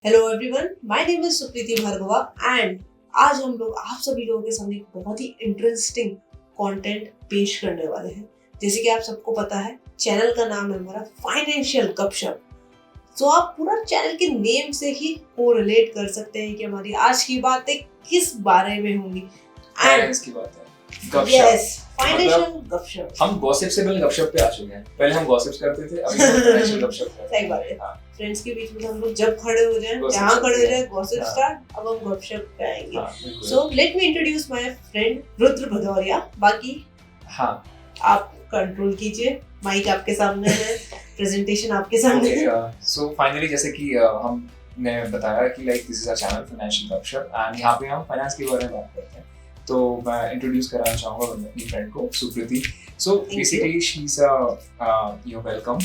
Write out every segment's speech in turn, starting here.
Hello everyone, my name is Supriti Bhargava and आज हम लोग आप सभी लोगों के सामने एक बहुत ही इंटरेस्टिंग कंटेंट पेश करने वाले हैं। जैसे कि आप सबको पता है, चैनल का नाम है हमारा फाइनेंशियल गपशप। तो आप पूरा चैनल के नेम से ही को रिलेट कर सकते हैं कि हमारी आज की बातें किस बारे में होंगी। फाइनेंस की बात है, गपशप। यस, फाइनेंशियल गपशप। हम गॉसिप से पहले गपशप पे आ चुके हैं। पहले हम गॉसिप्स करते थे, अभी हम फाइनेंशियल गपशप कर रहे हैं। सही बात है। हाँ। फ्रेंड्स के बीच में हम लोग जब खड़े हो जाएं, Gossip जहाँ खड़े हो करते जाए हैं। गॉसिप हाँ। स्टार्ट। अब हम गपशप पे आएंगे। हाँ, बिल्कुल। So let me introduce my friend Rudra Bhadauria. बाकी हाँ, आप कंट्रोल कीजिए, माइक आपके सामने है, प्रेजेंटेशन आपके सामने है। सो फाइनली जैसे कि हमने बताया कि like this is a channel financial गपशप एंड यहाँ पे हम फाइनेंस के बारे में बात करते हैं। तो मैं इंट्रोड्यूस कराना चाहूँगा अपनी फ्रेंड को, Supriti. So basically she is you welcome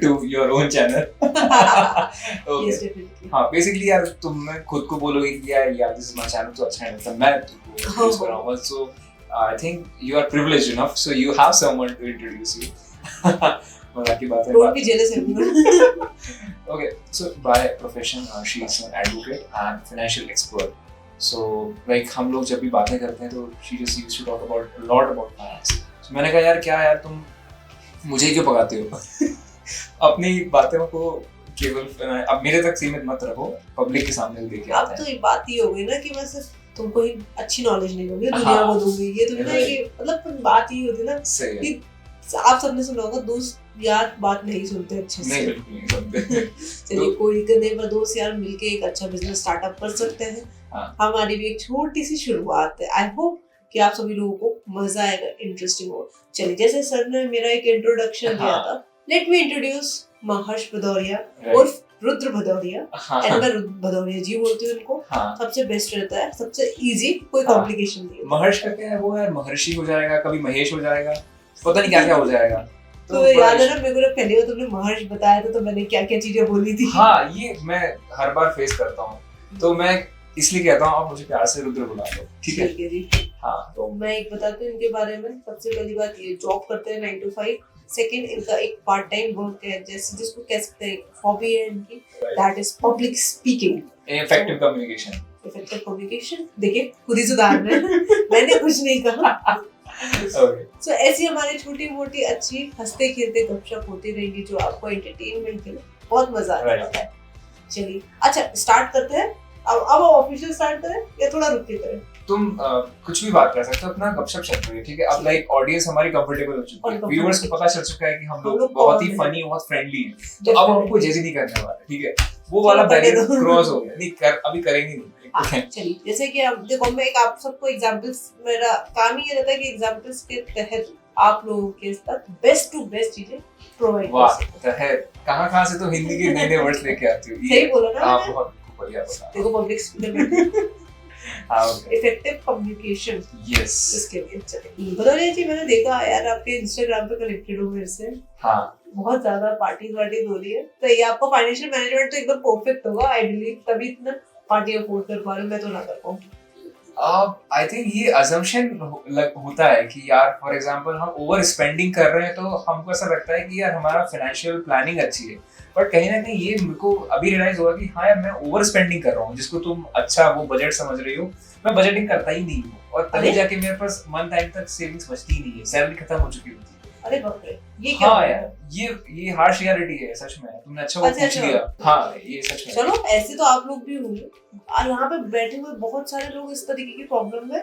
to your own channel. Yes, definitely. हाँ, बेसिकली यार तुम खुद को बोलोगे कि यार दिस इज माय चैनल तो अच्छा है, मतलब मैं तुमको इंट्रोड्यूस कराऊंगा। So I think you are privileged enough, so you have someone to introduce you. मजाक की बात है। Don't be jealous everyone. Okay, so by profession, she is an advocate and financial expert. So like हम लोग जब भी बातें करते हैं तो she just used to talk about a lot about finance. So मैंने कहा यार तुम मुझे क्यों पकाते हो? अपनी बातों को केवल अब मेरे तक सीमित मत रखो, पब्लिक के सामने लेके अब आते तो हैं। ये बात ही हो गई ना कि मैं सिर्फ तुमको ही अच्छी नॉलेज नहीं दूंगी, दुनिया को दूंगी। ये तो ना कि मतलब बात ही होती ना सही है। कि आप सबने सुना होगा, दोस्त यार बात नहीं सुनते अच्छे नहीं, से। बिल्कुल नहीं सुनते। चलिए, कोई दिक्कत नहीं, पर दोस्त यार मिलके एक अच्छा बिजनेस स्टार्टअप कर सकते हैं। हाँ। हमारी भी एक छोटी सी शुरुआत है। आई होप कि आप सभी लोगों को मजा आएगा, इंटरेस्टिंग हो। चलिए, जैसे सर ने मेरा एक इंट्रोडक्शन दिया था, लेट मी इंट्रोड्यूस महर्ष भदौरिया और रुद्र भदौरिया। एंड मैं रुद्र भदौरिया जी बोलती हूँ उनको। हाँ, सबसे बेस्ट रहता है, सबसे इजी, कोई हाँ। कॉम्प्लिकेशन नहीं है। महर्ष का क्या है वो यार, महर्षि हो जाएगा, कभी महेश हो जाएगा, पता नहीं क्या क्या हो जाएगा। तो याद है ना, मेरे को जब पहली बार तुमने महर्ष बताया था तो मैंने क्या क्या चीजें बोली थी। हाँ, ये मैं हर बार फेस करता हूँ, तो मैं इसलिए कहता हूँ आप मुझे प्यार से रुद्र बुला लो, ठीक है? जी। हाँ, तो मैं एक बताती हूँ इनके बारे में। सबसे पहली बात, ये जॉब करते हैं 9 to 5। सेकंड, इनका एक पार्ट टाइम वर्क है, जैसे जिसको कह सकते हैं हॉबी है इनकी, that is public speaking, effective communication. Effective communication. देखिए, खुद ही सुधार रहे हैं। मैंने कुछ नहीं कहा। ओके, सो ऐसी हमारी छोटी मोटी अच्छी हंसते खेलते गपशप होती रहेंगी, जो आपको एंटरटेनमेंट के लिए बहुत मजा आने वाला है। चलिए, अच्छा स्टार्ट करते हैं। अब ऑफिशियल स्टार्ट करें या थोड़ा रुक के करें? तुम कुछ भी बात कर सकते हो, अपना गपशप चल रही है, ठीक है? अब लाइक ऑडियंस हमारी कंफर्टेबल हो चुकी है, व्यूअर्स को पता चल चुका है कि हम लोग बहुत ही फनी, बहुत फ्रेंडली हैं, तो अब हमको जैसे नहीं करने वाले, ठीक है? वो वाला बैरियर क्रॉस हो गया, नहीं कर अभी करेंगे नहीं। चलिए, जैसे कि अब देखो, मैं एक आप सबको एग्जांपल्स, मेरा काम ही ये रहता है कि एग्जांपल्स के तहत आप लोगों के तक बेस्ट टू बेस्ट चीजें प्रोवाइड कर सकूं। वाह, है कहां से तो हिंदी के नए नए वर्ड्स लेके आती हो। सही बोला ना मैंने? बहुत बढ़िया बोला। देखो, पब्लिक स्पीकर हाँ, इफेक्टिव कम्युनिकेशन, यस, इसके लिए। चलिए, भदौरिया जी, मैंने देखा यार आपके इंस्टाग्राम पे कनेक्टेड हो मेरे से, हाँ, बहुत ज्यादा पार्टी वार्टी हो रही है, तो ये आपका फाइनेंशियल मैनेजमेंट तो एकदम परफेक्ट होगा आई बिलीव, तभी इतना पार्टी अफोर्ड कर पा रहे हो, मैं तो ना कर पाऊँ। आई थिंक ये अजम्पशन होता है कि यार फॉर एग्जांपल हम ओवर स्पेंडिंग कर रहे हैं, तो हमको ऐसा लगता है कि यार हमारा फाइनेंशियल प्लानिंग अच्छी है, बट कहीं ना कहीं ये मेरे को अभी रियलाइज हुआ कि हाँ यार मैं ओवर स्पेंडिंग कर रहा हूँ, जिसको तुम अच्छा वो बजट समझ रही हो, मैं बजटिंग करता ही नहीं हूँ, और तभी जाके मेरे पास मंथ एंड तक सेविंग्स बचती ही नहीं है, सैलरी खत्म हो चुकी होती है। अरे बाप रे, ये क्या? हाँ यार, ये हार्श रियलिटी है, सच में तुमने अच्छा वो पूछ लिया। हाँ, ये सच में। चलो, ऐसे तो आप लोग भी होंगे, और यहाँ पे बैठे हुए बहुत सारे लोग इस तरीके की प्रॉब्लम में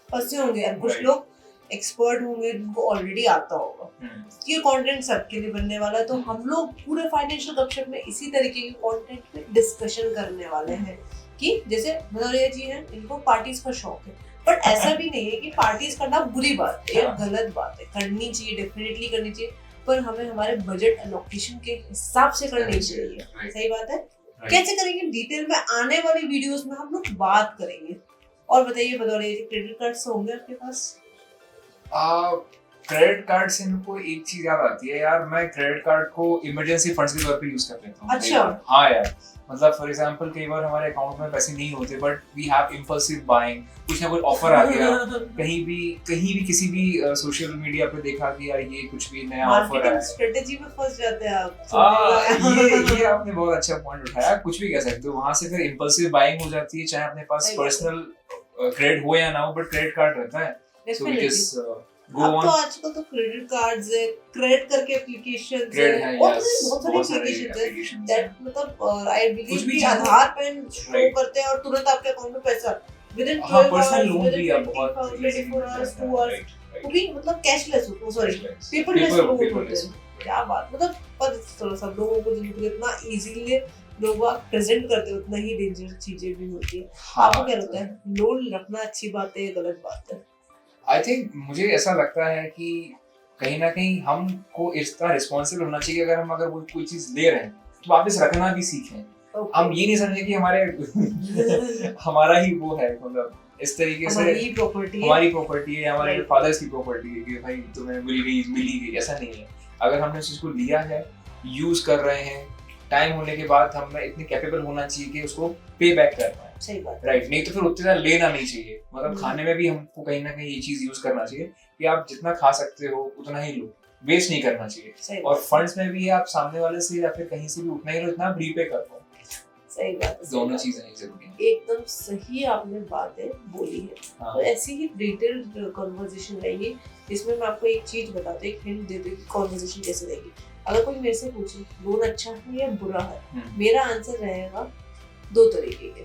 फंसे होंगे, और कुछ लोग एक्सपर्ट होंगे जिनको ऑलरेडी आता होगा। ये कंटेंट सबके लिए बनने वाला है, तो हम लोग पूरे फाइनेंशियल गपशप में इसी तरीके के कंटेंट पे डिस्कशन करने वाले हैं। कि जैसे भदौरिया जी हैं, इनको पार्टीज का शौक है, बट ऐसा भी नहीं है कि पार्टीज करना बुरी बात है या गलत बात है, करनी चाहिए, डेफिनेटली करनी चाहिए, पर हमें हमारे बजट एलोकेशन के हिसाब से करनी चाहिए। सही बात है। कैसे करेंगे, डिटेल में आने वाली वीडियोस में हम लोग बात करेंगे। और बताइए भदौरिया जी, क्रेडिट कार्ड्स होंगे आपके पास? क्रेडिट कार्ड से मेरे को एक चीज याद आती है यार, मैं क्रेडिट कार्ड को इमरजेंसी फंड्स के तौर पे यूज कर लेता हूँ। अच्छा। हाँ यार, मतलब फॉर एग्जांपल कई बार हमारे अकाउंट में पैसे नहीं होते but we have impulsive buying, कुछ ना कुछ ऑफर आ गया, कहीं भी किसी भी सोशल मीडिया पे देखा कि यार ये कुछ भी नया ऑफर है, मार्केटिंग स्ट्रेटजी में फंस जाते हैं आप। ये आपने बहुत अच्छा पॉइंट उठाया, कुछ भी कह सकते हो, वहां से फिर इम्पल्सिव बाइंग हो जाती है, चाहे अपने पास पर्सनल क्रेडिट हो या ना हो, बट क्रेडिट कार्ड रहता है, सो वी जस्ट गो अब ऑन। तो आजकल तो क्रेडिट कार्ड्स है, क्रेडिट करके एप्लीकेशंस क्रेडिट है, है, और yes, बहुत सारी एप्लीकेशंस है दैट मतलब आई कुछ बिलीव भी कि चीज़ें- आधार पेन शो Right. करते हैं और तुरंत आपके अकाउंट में पैसा विदिन हाँ, 12 पर्सनल आवर्स, लोन विदिन भी अब बहुत 24 आवर्स, 2 आवर्स, Right, right. वो भी मतलब कैशलेस हो, sorry paperless Paper- loan paperless. होते हैं। क्या बात, मतलब पर सब लोगों को जितना इजीली लोग प्रेजेंट करते हैं उतना ही डेंजर चीजें भी होती है। आपको क्या लगता है, लोन रखना अच्छी बात है या गलत बात है? आई थिंक मुझे ऐसा लगता है कि कहीं ना कहीं हमको इस तरह रिस्पॉन्सिबल होना चाहिए, अगर वो कोई चीज ले रहे हैं तो वापस रखना भी सीखें। हम ये नहीं समझे कि हमारा ही वो है, मतलब इस तरीके से हमारी प्रॉपर्टी है, हमारे Right. फादर्स की प्रॉपर्टी है कि भाई तुम्हें मिली गई, ऐसा नहीं है। अगर हमने उस चीज को लिया है, यूज कर रहे हैं, टाइम होने के बाद हमें इतने कैपेबल होना चाहिए कि उसको पे बैक कर पाए। सही बात राइट, नहीं तो फिर उतनी ज्यादा लेना नहीं चाहिए, मतलब हम्म। खाने में भी हमको कहीं ना कहीं ये चीज यूज करना चाहिए कि आप जितना खा सकते हो उतना ही लो, वेस्ट नहीं करना चाहिए। सही और बात फंड्स में भी आप सामने वाले से या फिर कहीं से भी उतना ही लो जितना आप रीपे कर पाओ। सही बात है, दोनों चीजें ही जरूरी हैं। एकदम सही आपने बातें बोली है। हाँ। तो ऐसी ही डिटेल्ड कन्वर्सेशन रहेगी, इसमें मैं आपको एक चीज बताता हूँ, एक हिंट दे दूँ कि कन्वर्सेशन कैसे रहेगी। अगर कोई मेरे से पूछे लोन अच्छा है या बुरा है, मेरा आंसर रहेगा दो तरीके के।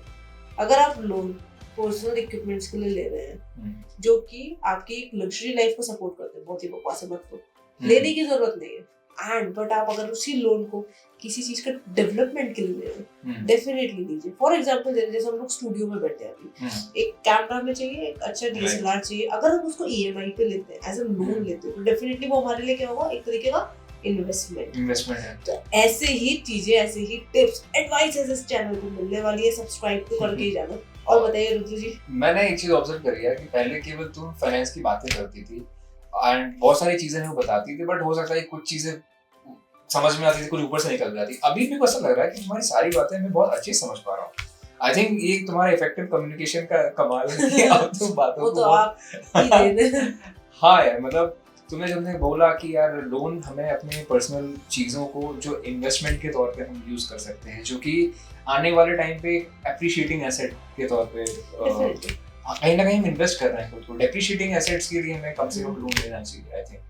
अगर आप लोन पर्सनल इक्विपमेंट्स के लिए ले रहे हैं जो कि आपकी एक लग्जरी लाइफ को सपोर्ट करते हैं, बहुत ही बकवास है, मत लो, लेने की जरूरत नहीं है। एंड बट आप अगर उसी लोन को किसी चीज का डेवलपमेंट के लिए ले रहे हैं, डेफिनेटली लीजिए। फॉर एग्जांपल जैसे हम लोग स्टूडियो में बैठे हैं अभी, एक कैमरा में चाहिए, एक अच्छा डीएसएलआर चाहिए, अगर हम उसको ईएमआई पे लेते हैं, एज अ लोन लेते हैं, तो डेफिनेटली वो हमारे लिए क्या होगा, एक तरीके का इन्वेस्टमेंट है। तो ऐसे ही चीजें, ऐसे ही टिप्स, एडवाइसेस इस चैनल पे मिलने वाली है, सब्सक्राइब तो करके ही जाना। और बताइए रुद्र जी। मैंने एक चीज ऑब्जर्व करी है कि पहले केवल तुम फाइनेंस की बातें करती थी एंड बहुत सारी चीजें वो बताती थी, बट हो सकता है कुछ चीजें समझ में आती थी, कुछ ऊपर से निकल जाती। अभी भी ऐसा लग रहा है कि तुम्हारी सारी बातें मैं बहुत अच्छी समझ पा रहा हूँ। आई थिंक ये तुम्हारा इफेक्टिव कम्युनिकेशन का कमाल है कि अब तुम बातों वो को तो आप ही देन है। हाँ यार, मतलब तुमने बोला कि यार लोन हमें अपने पर्सनल चीज़ों को जो इन्वेस्टमेंट के तौर पे हम यूज कर सकते हैं, जो कि आने वाले टाइम पे एप्रिशिएटिंग एसेट के तौर पे कहीं ना कहीं हम इन्वेस्ट कर रहे हैं खुद को। डेप्रिशिएटिंग एसेट्स के लिए हमें कम से कम लोन लेना चाहिए। आई थिंक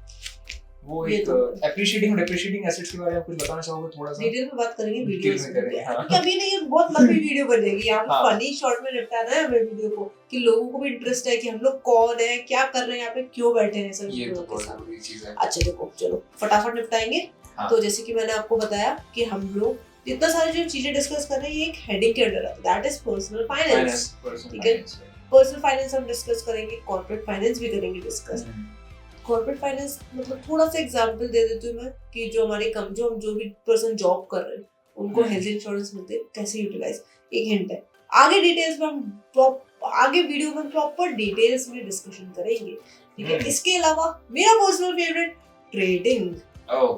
वो एक एप्रिशिएटिंग और डेप्रिशिएटिंग एसेट्स के बारे में कुछ बताना चाहोगे थोड़ा सा? डिटेल में बात करेंगे वीडियो में। हाँ। कभी नहीं, ये बहुत लंबी वीडियो बन जाएगी। यहाँ फनी शॉर्ट में निपटाना है हमें वीडियो को, कि लोगों को भी इंटरेस्ट है कि हम लोग कौन है, क्या कर रहे हैं यहाँ पे, क्यों बैठे हैं सब ये तो लोगों के साथ। जरूरी चीज है। अच्छा देखो, चलो फटाफट निपटाएंगे। तो जैसे कि मैंने आपको बताया कि हम लोग इतना सारी जो चीजें डिस्कस कर रहे हैं, ये एक हेडिंग के अंडर है, दैट इज पर्सनल फाइनेंस। ठीक है, पर्सनल फाइनेंस हम डिस्कस करेंगे, कॉर्पोरेट फाइनेंस भी करेंगे डिस्कस। कॉर्पोरेट फाइनेंस मतलब थोड़ा सा एग्जांपल दे देती हूँ मैं, कि जो हमारे जो भी पर्सन जॉब कर रहे हैं उनको हेल्थ इंश्योरेंस मिलते हैं, कैसे यूटिलाइज, एक हिंट है। आगे डिटेल्स में हम आगे वीडियो में प्रॉपर डिटेल्स में डिस्कशन करेंगे। ठीक है, इसके अलावा मेरा personal favourite trading,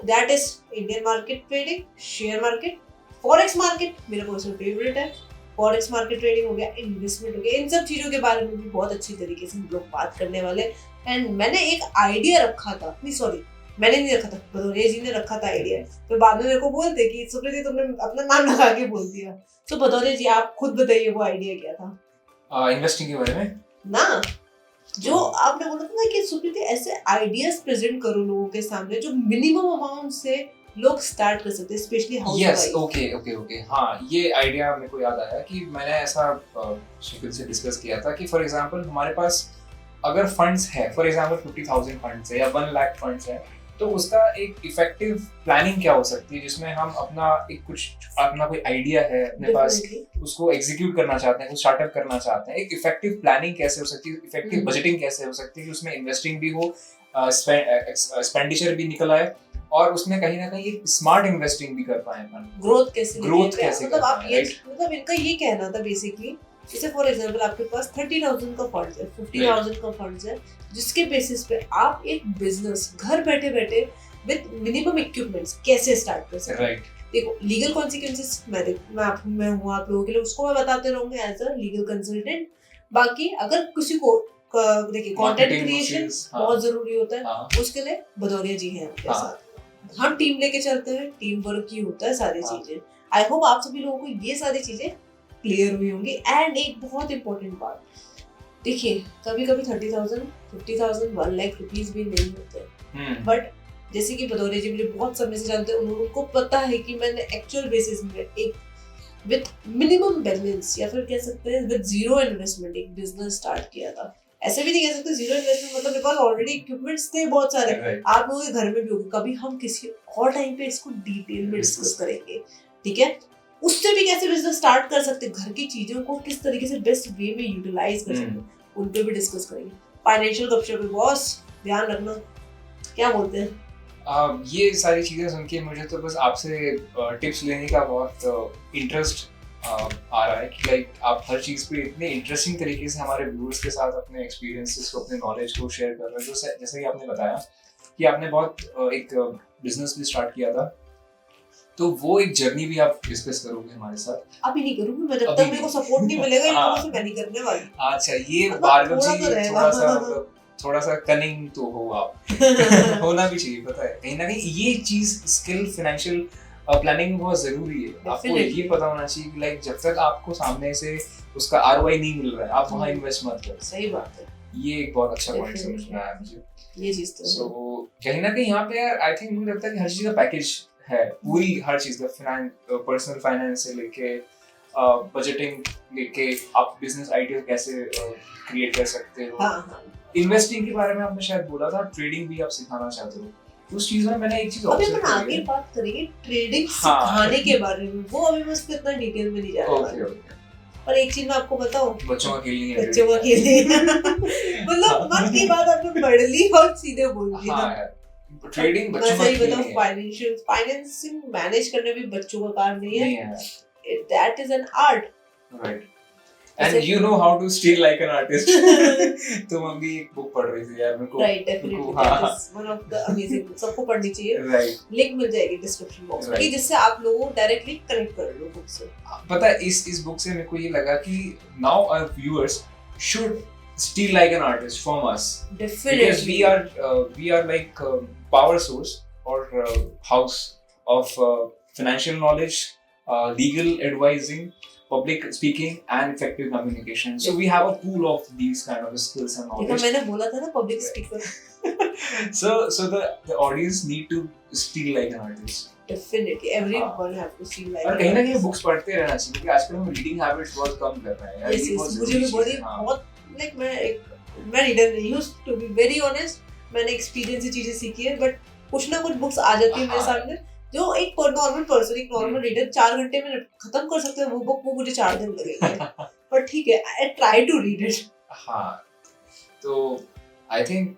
that is Indian market trading, share market, forex market मेरा पर्सनल फेवरेट है। फॉरेक्स मार्केट ट्रेडिंग हो गया, इन्वेस्टमेंट हो गया, इन सब चीजों के बारे में भी बहुत अच्छी तरीके से हम लोग बात करने वाले। एंड मैंने एक आइडिया रखा था, नहीं सॉरी मैंने नहीं रखा था, भदौरिया जी ने रखा था आइडिया। तो बाद में मेरे को बोलते कि सुप्रीति तुमने अपना नाम लगा के बोल दिया। तो भदौरिया जी आप खुद बताइए वो आइडिया क्या था? इन्वेस्टिंग के बारे में ना, जो आपने बोला था ना कि सुप्रीति ऐसे आइडियाज प्रेजेंट करो लोगों के सामने जो मिनिमम अमाउंट से लोग स्टार्ट कर सकते हैं, स्पेशली हाउसवाइफ। यस, ओके हाँ, ये आइडिया मेरे को याद आया कि मैंने ऐसा सुप्रीति से डिस्कस किया था कि फॉर एग्जांपल हमारे पास अगर फंड्स है, फॉर एग्जांपल 50,000 फंड्स है या 1 लाख फंड्स है, तो उसका एक इफेक्टिव प्लानिंग क्या हो सकती है, जिसमें हम अपना कोई आइडिया है अपने पास, उसको एग्जीक्यूट करना चाहते हैं, कुछ स्टार्टअप करना चाहते हैं, एक इफेक्टिव प्लानिंग कैसे हो सकती है, इफेक्टिव बजटिंग कैसे हो सकती है कि उसमें इन्वेस्टिंग भी हो, एक्सपेंडिचर भी निकल आए, और उसमें कहीं ना कहीं एक स्मार्ट इन्वेस्टिंग भी कर पाए, ग्रोथ कैसे मतलब आप ये मतलब इनका ये कहना था बेसिकली जैसे फॉर एग्जांपल आपके पास 30,000 का फंड है, 50,000 का फंड है, जिसके बेसिस पे आप एक बिजनेस घर बैठे बैठे विद मिनिमम इक्विपमेंट्स कैसे स्टार्ट कर सकते हैं। देखो लीगल कॉन्सिक्वेंसेस मैं हूँ आप लोगों के लिए, उसको मैं बताते रहूंगा एज अ लीगल कंसल्टेंट। बाकी अगर किसी को देखिए कंटेंट क्रिएशन बहुत जरूरी होता है, उसके लिए भदौरिया जी हैं आपके साथ। हम टीम लेके चलते हैं, टीम वर्क ही होता है सारी चीजें। आई होप आप सभी लोगों को ये सारी चीजें क्लियर हुई होंगी। एंड एक बहुत इंपॉर्टेंट बात, देखिए कभी कभी 30,000, 50,000, 1 लाख रुपीज भी नहीं होते, बट जैसे कि भदौरिया जी मुझे बहुत समय से जानते हैं, उनको पता है कि मैंने एक्चुअल बेसिस में एक विद मिनिमम बैलेंस या फिर कह सकते हैं विद जीरो इन्वेस्टमेंट एक बिजनेस स्टार्ट किया था। ऐसे भी नहीं कह सकते जीरो इन्वेस्टमेंट, मतलब मेरे पास ऑलरेडी इक्विपमेंट्स थे बहुत सारे, आप लोगों के घर में भी होंगे। कभी हम किसी और टाइम पे इसको डिटेल में डिस्कस करेंगे, ठीक है। उससे भी कैसे बिजनेस स्टार्ट कर सकते, घर की चीजों को किस तरीके से बेस्ट वे में यूटिलाइज कर सकते, उन पे भी डिस्कस करेंगे। फाइनेंशियल गपशप पे बॉस ध्यान रखना, क्या बोलते हैं। ये सारी चीजें सुन के मुझे तो बस आपसे टिप्स लेने का बहुत इंटरेस्ट आ रहा है कि लाइक आप हर चीज पे इतने इंटरेस्टिंग तरीके से हमारे व्यूअर्स के साथ अपने एक्सपीरियंसेस को, अपने नॉलेज को शेयर कर रहे हैं। तो जैसे कि आपने बताया कि आपने बहुत एक बिजनेस भी स्टार्ट किया था, तो वो एक जर्नी भी आप डिस्कस करोगे हमारे साथ। अभी नहीं करूंगी मैं, जब तक मेरे को सपोर्ट नहीं मिलेगा इन लोगों से मैं नहीं करने वाली। अच्छा, ये भार्गव जी थोड़ा सा कनिंग तो हो आप होना भी चाहिए, पता है कहीं ना कहीं ये चीज स्किल फाइनेंशियल प्लानिंग में बहुत जरूरी है। आपको ये पता होना चाहिए कि लाइक जब तक आपको सामने से उसका आरओआई नहीं मिल रहा है, आप वहाँ इन्वेस्ट मत करो। सही बात है, ये एक बहुत अच्छा पॉइंट समझ में आया मुझे ये चीज तो। सो कहीं ना कहीं यहाँ पे आई थिंक मुझे लगता है कि हर चीज का पैकेज है, पूरी हर चीज का पर्सनल फाइनेंस से लेके बजटिंग लेके आप बिजनेस आइडिया कैसे क्रिएट कर सकते हो। इन्वेस्टिंग के बारे में आपने शायद बोला था, ट्रेडिंग भी आप सिखाना चाहते हो। उस चीज में मैंने एक चीज ऑब्जर्व करी है। अभी आगे बात करेंगे ट्रेडिंग सिखाने के बारे में, वो अभी मैं उसके इतना डिटेल में नहीं जा रहा। और एक चीज मैं आपको बताऊं, बच्चों का खेलनी है, बच्चों का खेलनी मतलब मन की बात आपने बढ़ ली और सीधे बोल दी ना। ट्रेडिंग बच्चों का खेल है। फाइनेंसिंग मैनेज करना भी बच्चों का काम नहीं है, that is an art, right. And you know how to steal like an artist. तुम अभी एक बुक पढ़ रही थी यार, मेरे को right, definitely that is one of the amazing books, सबको पढ़नी चाहिए। right. लिंक मिल जाएगी डिस्क्रिप्शन बॉक्स में, जिससे आप लोगों डायरेक्टली कनेक्ट कर लो बुक से। पता है इस बुक से मेरे को ये लगा कि now our viewers should steal like an artist from us. Definitely. Because we are like power source or house of financial knowledge, legal advising, public speaking and effective communication. So we have a pool of these kind of skills and knowledge. देखो मैंने बोला था ना public speaker. so the audience need to steal like an artist. Definitely everyone have to steal like. और कहीं ना कहीं books पढ़ते रहना चाहिए, क्योंकि आजकल हम रीडिंग हैबिट्स बहुत कम कर रहे हैं। yes, मुझे भी बहुत like मैं रीडर नहीं हूँ to be very honest, मैंने एक्सपीरियंस से चीजें सीखी है, बट कुछ ना कुछ बुक्स आ जाती है मेरे सामने जो एक नॉर्मल पर्सन, एक नॉर्मल रीडर 4 घंटे में खत्म कर सकते हैं वो बुक, वो मुझे 4 दिन लगेंगे। पर ठीक है, I try to read it. हाँ, तो आई थिंक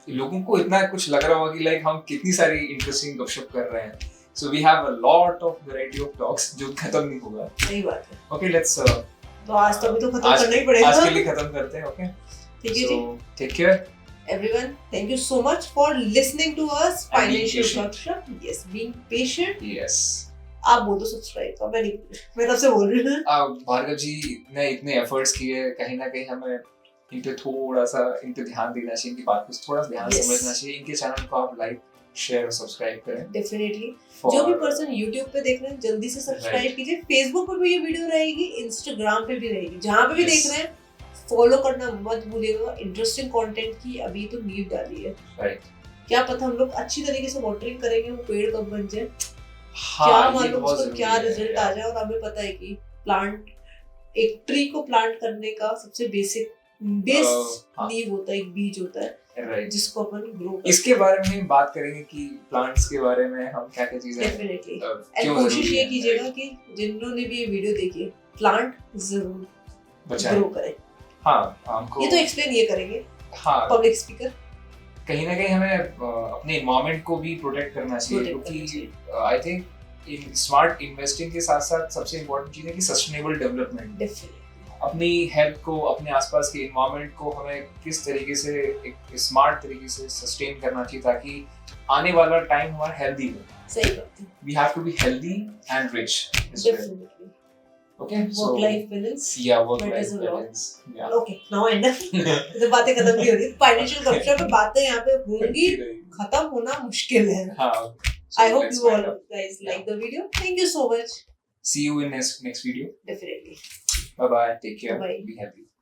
लोगों को इतना कुछ लग रहा होगा कि लाइक हम कितनी सारी इंटरेस्टिंग गपशप कर रहे हैं। So we have a lot of variety of talks जो खत्म नहीं होगा। सही बात है। ओके, लेट्स तो आज तो खत्म करना ही पड़ेगा। आज के लिए खत्म करते हैं। ओके, ठीक है जी, take care everyone. Thank you so much for listening to us. Financial Gupshup. Yes, being patient. Yes. आप बोल दो सब्सक्राइब का, मैं तरफ से बोल रही हूँ। भार्गव जी ने इतने एफर्ट्स किए, कहीं ना कहीं हमें इन पे थोड़ा सा ध्यान देना चाहिए, इनकी बात को थोड़ा ध्यान समझना चाहिए। इनके चैनल को आप लाइक, शेयर और सब्सक्राइब करें। डेफिनेटली जो भी पर्सन YouTube पे देख रहे हैं जल्दी से सब्सक्राइब कीजिए। फेसबुक पर भी ये वीडियो रहेगी, इंस्टाग्राम पे भी रहेगी, जहाँ पे भी देख रहे हैं फॉलो करना मत भूलिएगा। इंटरेस्टिंग कंटेंट की अभी तो नींव डाली है, राइट। क्या पता हम लोग अच्छी तरीके से वाटरिंग करेंगे वो पेड़ कब बन जाए, क्या मालूम उसका क्या रिजल्ट आ जाए। और हमें पता है कि प्लांट, एक ट्री को प्लांट करने का सबसे बेसिक नींव होता है, एक बीज होता है, जिसको अपन ग्रो करते हैं। इसके बारे में बात करेंगे कि प्लांट्स के बारे में हम क्या क्या चीजें डेफिनेटली। एंड कोशिश ये कीजिएगा कि जिन्होंने भी ये वीडियो देखी है प्लांट जरूर ग्रो करें। हाँ, हमको ये तो एक्सप्लेन ये करेंगे। हाँ, पब्लिक स्पीकर कहीं ना कहीं हमें अपने एनवायरनमेंट को भी प्रोटेक्ट करना चाहिए, क्योंकि I think in smart investing के साथ साथ सबसे इम्पोर्टेंट चीज है कि सस्टेनेबल डेवलपमेंट। अपनी हेल्थ को, अपने आसपास के इन्वायरमेंट को हमें किस तरीके से एक स्मार्ट तरीके से सस्टेन करना चाहिए ताकि आने वाला टाइम हमारा हेल्दी हो। सही बात है। We have to be healthy and rich as well. Definitely. Okay, so Work life balance. yeah, work life matters a lot. balance. Yeah. Okay, now end up. तो बातें खत्म नहीं हो रही, फाइनेंशियल गपशप पे बातें यहाँ पे होंगी, खत्म होना मुश्किल है। हाँ. I hope you all guys like the video. Thank you so much. See you in next video. Definitely. Bye bye. Take care. Bye. Be happy.